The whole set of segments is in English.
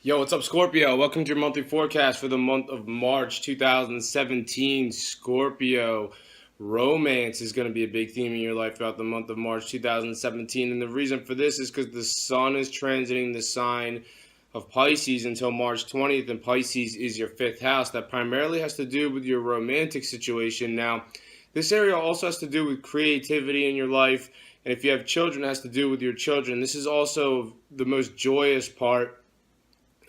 Yo, what's up, Scorpio? Welcome to your monthly forecast for the month of March 2017. Scorpio, romance is going to be a big theme in your life throughout the month of March 2017. And the reason for this is because the sun is transiting the sign of Pisces until March 20th. And Pisces is your fifth house. That primarily has to do with your romantic situation. Now, this area also has to do with creativity in your life. And if you have children, it has to do with your children. This is also the most joyous part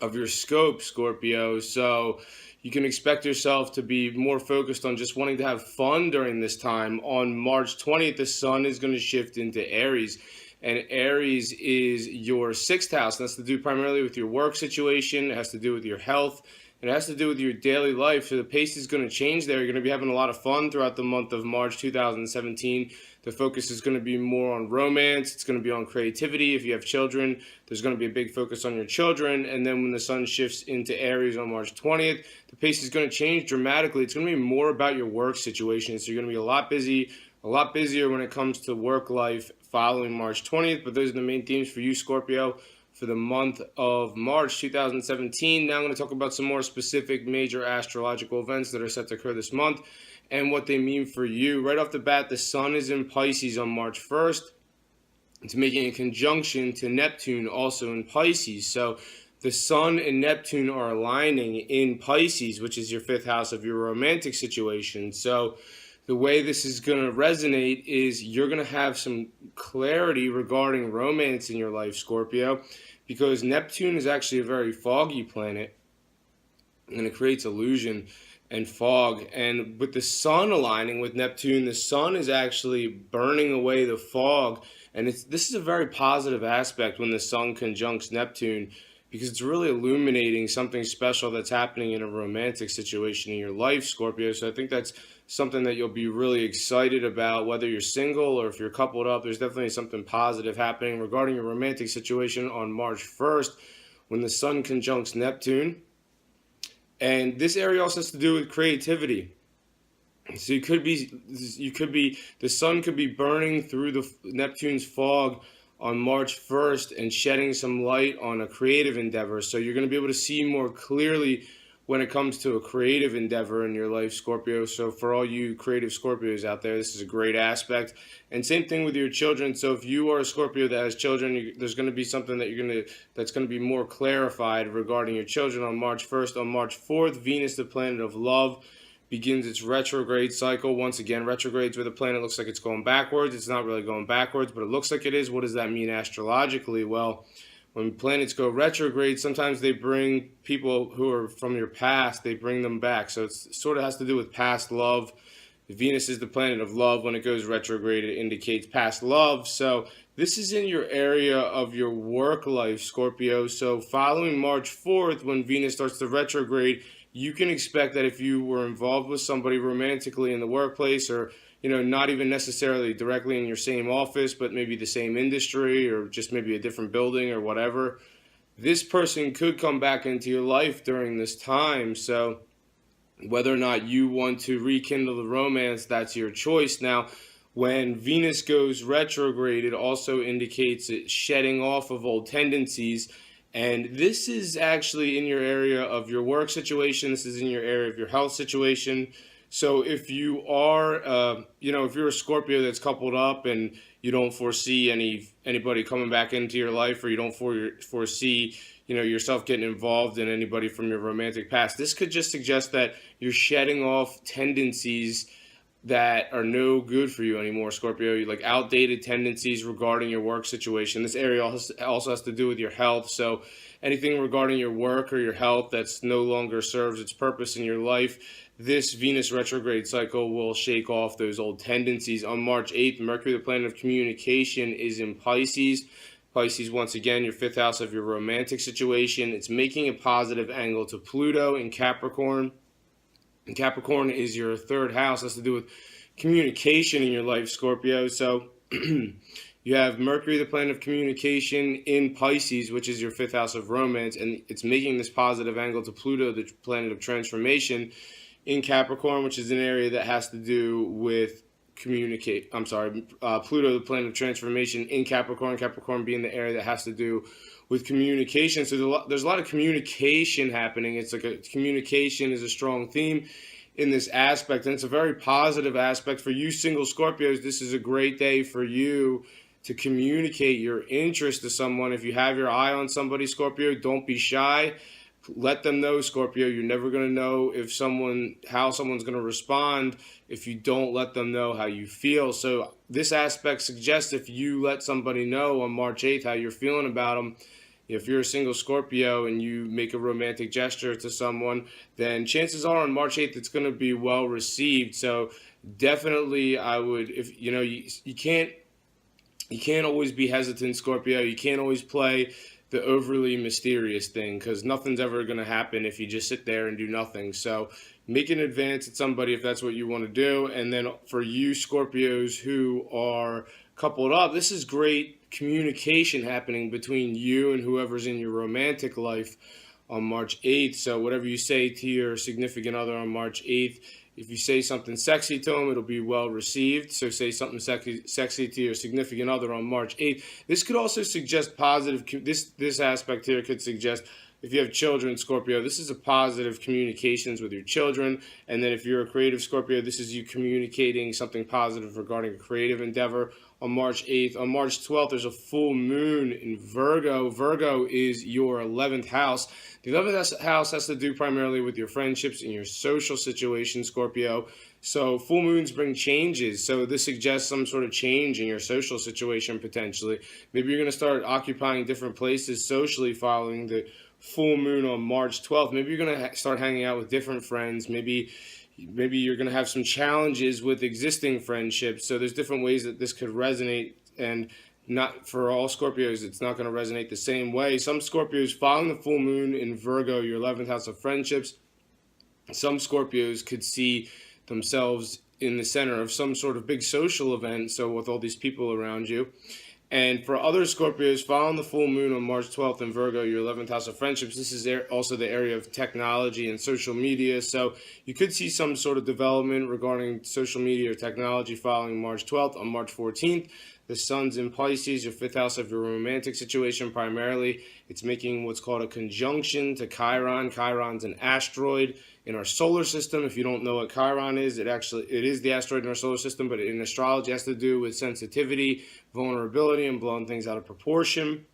of your scope, Scorpio. So you can expect yourself to be more focused on just wanting to have fun during this time. On March 20th, the sun is going to shift into Aries. And Aries is your sixth house. That's to do primarily with your work situation. It has to do with your health. It has to do with your daily life. So the pace is going to change there. You're going to be having a lot of fun throughout the month of March 2017. The focus is going to be more on romance. It's going to be on creativity. If you have children, there's going to be a big focus on your children. And then when the sun shifts into Aries on March 20th, the pace is going to change dramatically. It's going to be more about your work situation. So you're going to be a lot busier when it comes to work life following March 20th. But those are the main themes for you, Scorpio, for the month of March 2017. Now I'm going to talk about some more specific major astrological events that are set to occur this month and what they mean for you. Right off the bat, the sun is in Pisces on March 1st. It's making a conjunction to Neptune also in Pisces. So the sun and Neptune are aligning in Pisces, which is your fifth house of your romantic situation. So the way this is going to resonate is you're going to have some clarity regarding romance in your life, Scorpio, because Neptune is actually a very foggy planet, and it creates illusion and fog. And with the sun aligning with Neptune, the sun is actually burning away the fog. And this is a very positive aspect when the sun conjuncts Neptune, because it's really illuminating something special that's happening in a romantic situation in your life, Scorpio. So I think that's something that you'll be really excited about, whether you're single or if you're coupled up. There's definitely something positive happening regarding your romantic situation on March 1st when the sun conjuncts Neptune. And this area also has to do with creativity. So the sun could be burning through the Neptune's fog on March 1st and shedding some light on a creative endeavor. So you're going to be able to see more clearly when it comes to a creative endeavor in your life, Scorpio. So for all you creative Scorpios out there, this is a great aspect. And same thing with your children. So if you are a Scorpio that has children, there's going to be something that's going to be more clarified regarding your children on March 1st. On March 4th, Venus, the planet of love, begins its retrograde cycle. Once again, retrogrades where the planet looks like it's going backwards. It's not really going backwards, but it looks like it is. What does that mean astrologically? Well, when planets go retrograde, sometimes they bring people who are from your past, they bring them back. So it sort of has to do with past love. Venus is the planet of love. When it goes retrograde, it indicates past love. So this is in your area of your work life, Scorpio. So following March 4th, when Venus starts to retrograde, you can expect that if you were involved with somebody romantically in the workplace, or not even necessarily directly in your same office, but maybe the same industry or just maybe a different building or whatever, this person could come back into your life during this time. So whether or not you want to rekindle the romance, that's your choice. Now, when Venus goes retrograde, it also indicates it shedding off of old tendencies. And this is actually in your area of your work situation. This is in your area of your health situation. So if you are, if you're a Scorpio that's coupled up and you don't foresee anybody coming back into your life, or you don't foresee, yourself getting involved in anybody from your romantic past, this could just suggest that you're shedding off tendencies that are no good for you anymore, Scorpio. Like outdated tendencies regarding your work situation. This area also has to do with your health. So anything regarding your work or your health that's no longer serves its purpose in your life, this Venus retrograde cycle will shake off those old tendencies. On March 8th, Mercury, the planet of communication, is in Pisces. Pisces, once again, your fifth house of your romantic situation. It's making a positive angle to Pluto in Capricorn. And Capricorn is your third house. It has to do with communication in your life, Scorpio. So you have Mercury, the planet of communication, in Pisces, which is your fifth house of romance, and it's making this positive angle to Pluto, the planet of transformation, in Capricorn, which is an area that has to do with communicate. Pluto, the planet of transformation in Capricorn. Capricorn being the area that has to do with communication. So there's a lot of communication happening. It's like communication is a strong theme in this aspect, and it's a very positive aspect for you single Scorpios. This is a great day for you to communicate your interest to someone. If you have your eye on somebody, Scorpio, don't be shy. Let them know, Scorpio. You're never going to know how someone's going to respond if you don't let them know how you feel. So this aspect suggests if you let somebody know on March 8th how you're feeling about them, if you're a single Scorpio and you make a romantic gesture to someone, then chances are on March 8th it's going to be well received. So definitely I would, if you know, you can't always be hesitant, Scorpio. You can't always play the overly mysterious thing, because nothing's ever going to happen if you just sit there and do nothing. So make an advance at somebody if that's what you want to do. And then for you Scorpios who are coupled up, this is great communication happening between you and whoever's in your romantic life on March 8th. So whatever you say to your significant other on March 8th, if you say something sexy to them, it'll be well received. So say something sexy to your significant other on March 8th. This could also suggest positive. This aspect here could suggest, if you have children, Scorpio, this is a positive communications with your children. And then if you're a creative Scorpio, this is you communicating something positive regarding a creative endeavor on March 8th. On March 12th, there's a full moon in Virgo. Virgo is your 11th house. The 11th house has to do primarily with your friendships and your social situation, Scorpio. So full moons bring changes. So this suggests some sort of change in your social situation potentially. Maybe you're going to start occupying different places socially following the full moon on March 12th. Maybe you're going to start hanging out with different friends. Maybe you're going to have some challenges with existing friendships. So there's different ways that this could resonate, and not for all Scorpios, it's not going to resonate the same way. Some Scorpios following the full moon in Virgo, your 11th house of friendships, some Scorpios could see themselves in the center of some sort of big social event, so with all these people around you. And for other Scorpios, following the full moon on March 12th in Virgo, your 11th house of friendships, this is also the area of technology and social media. So you could see some sort of development regarding social media or technology following March 12th. On March 14th, the sun's in Pisces, your 5th house of your romantic situation primarily. It's making what's called a conjunction to Chiron. Chiron's an asteroid in our solar system. If you don't know what Chiron is, it is the asteroid in our solar system, but in astrology it has to do with sensitivity, vulnerability, and blowing things out of proportion.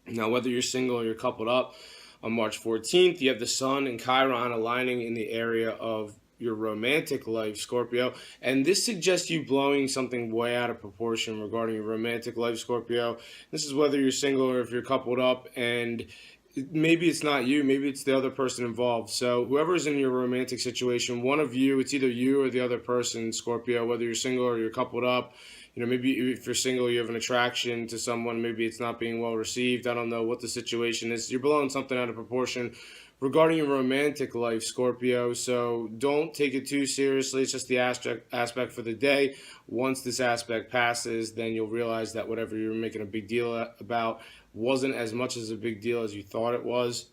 Now, whether you're single or you're coupled up, on March 14th, you have the sun and Chiron aligning in the area of your romantic life, Scorpio, and this suggests you blowing something way out of proportion regarding your romantic life, Scorpio. This is whether you're single or if you're coupled up, and maybe it's not you, maybe it's the other person involved. So whoever's in your romantic situation, one of you, it's either you or the other person, Scorpio, whether you're single or you're coupled up. Maybe if you're single, you have an attraction to someone, maybe it's not being well received. I don't know what the situation is. You're blowing something out of proportion regarding your romantic life, Scorpio. So don't take it too seriously. It's just the aspect for the day. Once this aspect passes, then you'll realize that whatever you were making a big deal about wasn't as much as a big deal as you thought it was.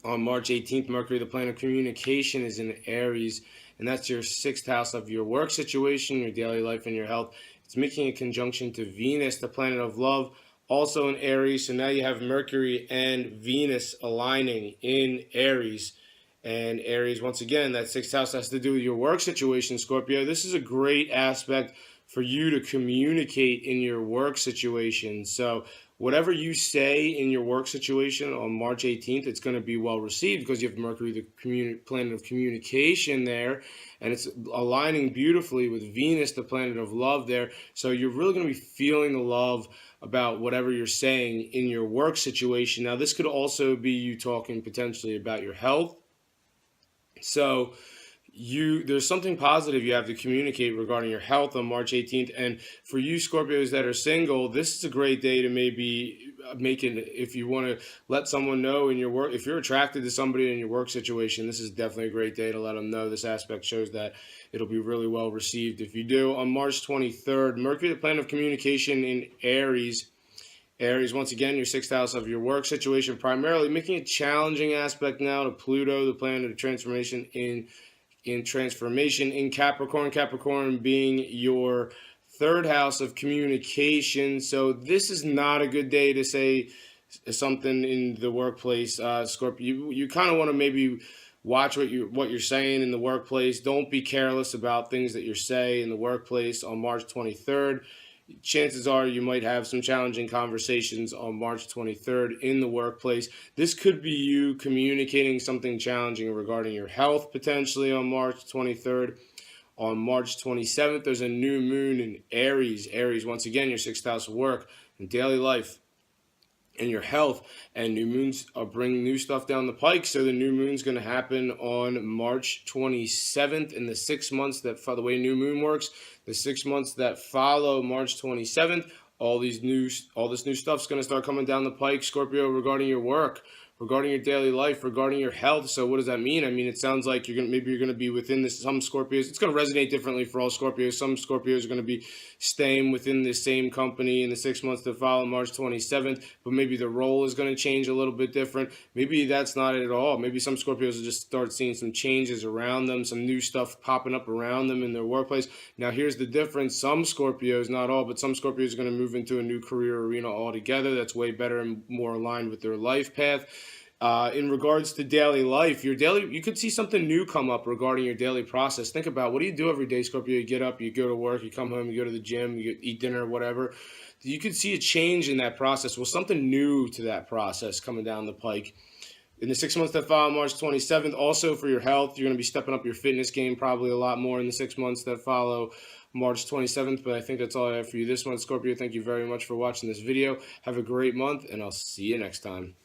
On March 18th, Mercury, the planet of communication, is in Aries, and that's your 6th house of your work situation, your daily life, and your health. It's making a conjunction to Venus, the planet of love, also in Aries. So now you have Mercury and Venus aligning in Aries. And Aries, once again, that 6th house has to do with your work situation, Scorpio. This is a great aspect for you to communicate in your work situation. So whatever you say in your work situation on March 18th, it's going to be well received because you have Mercury, the planet of communication there, and it's aligning beautifully with Venus, the planet of love there. So you're really going to be feeling the love about whatever you're saying in your work situation. Now, this could also be you talking potentially about your health. So there's something positive you have to communicate regarding your health on March 18th. And for you Scorpios that are single, this is a great day to maybe if you want to let someone know in your work, if you're attracted to somebody in your work situation, this is definitely a great day to let them know. This aspect shows that it'll be really well received if you do. On March 23rd, Mercury, the planet of communication, in Aries, once again, your 6th house of your work situation, primarily making a challenging aspect now to Pluto, the planet of transformation, in in transformation in Capricorn. Capricorn being your third house of communication. So this is not a good day to say something in the workplace, Scorpio. You kind of want to maybe watch what you're saying in the workplace. Don't be careless about things that you say in the workplace on March 23rd. Chances are you might have some challenging conversations on March 23rd in the workplace. This could be you communicating something challenging regarding your health potentially on March 23rd. On March 27th, there's a new moon in Aries. Aries, once again, your sixth house of work and daily life and your health, and new moons are bringing new stuff down the pike. So the new moon's going to happen on March 27th. In the 6 months that follow, the way new moon works, the 6 months that follow March 27th, all this new stuff's going to start coming down the pike, Scorpio, regarding your work, regarding your daily life, regarding your health. So what does that mean? I mean, it sounds like you're going to be within this. Some Scorpios, it's going to resonate differently for all Scorpios. Some Scorpios are going to be staying within the same company in the 6 months that follow March 27th, but maybe the role is going to change a little bit different. Maybe that's not it at all. Maybe some Scorpios will just start seeing some changes around them, some new stuff popping up around them in their workplace. Now, here's the difference. Some Scorpios, not all, but some Scorpios are going to move into a new career arena altogether that's way better and more aligned with their life path. In regards to daily life, you could see something new come up regarding your daily process. Think about, what do you do every day, Scorpio? You get up, you go to work, you come home, you go to the gym, you eat dinner, whatever. You could see a change in that process. Well, something new to that process coming down the pike. In the 6 months that follow March 27th, also for your health, you're going to be stepping up your fitness game probably a lot more in the 6 months that follow March 27th. But I think that's all I have for you this month, Scorpio. Thank you very much for watching this video. Have a great month, and I'll see you next time.